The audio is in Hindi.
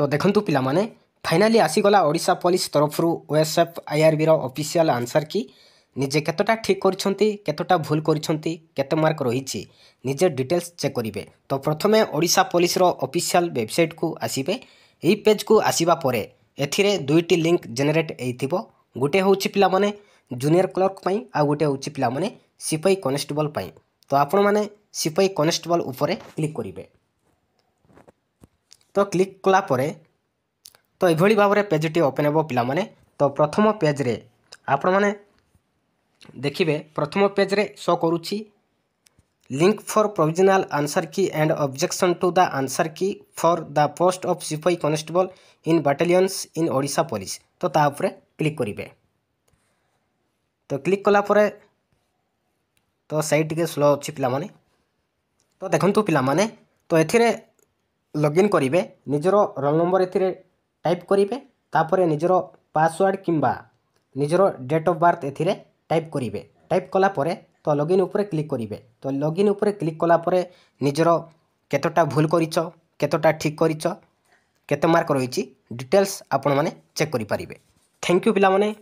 तो देखंतु पिला माने फाइनाली आसीगला ओडिशा पुलिस तरफ ओएसएफ आईआरबी ऑफिशियल आंसर की निजे केतटा ठीक करछंती केतटा भूल करछंती केते मार्क रहिछि निजे डिटेल्स चेक करिवे। तो प्रथमे ओडिशा पुलिस रो ऑफिशियल वेबसाइट को आसीबे। एई पेज को आसीबा परे एथिरे दुईटी लिंक जनरेट एइथिबो। गुटे होउछि पिला माने जूनियर क्लर्क पई आ गुटे होउछि पिला माने सिपाही कॉन्स्टेबल पई। तो आपण माने सिपाही कॉन्स्टेबल ऊपर क्लिक करिवे। तो क्लिक कला परे तो यह भाव में पेजटी ओपन हो पिला माने। तो प्रथम पेज रे आपण माने देखिए प्रथम पेज रे शो करुच्ची link for provisional answer key and objection to the answer key for the post of सिपाही constable in battalions in Odisha police. तो ता ऊपर क्लिक करिवे। तो क्लिक कला परे तो साइट टिके स्लो अच्छी पिला माने। तो देखंतु पिला माने तो एथिरे लॉगिन करिवे निजर रोल नंबर एथिरे टाइप करिवे तापरे निजर पासवर्ड किंबा निजर डेट ऑफ बर्थ एथिरे टाइप करिवे। टाइप कला परे तो लॉगिन ऊपर क्लिक करिवे। तो लॉगिन ऊपर क्लिक कला परे निजर केतटा भूल करिचो केतटा ठीक करिचो केते मार्क रहिछि डिटेल्स आपण माने चेक करि परिबे। थैंक यू पिला माने।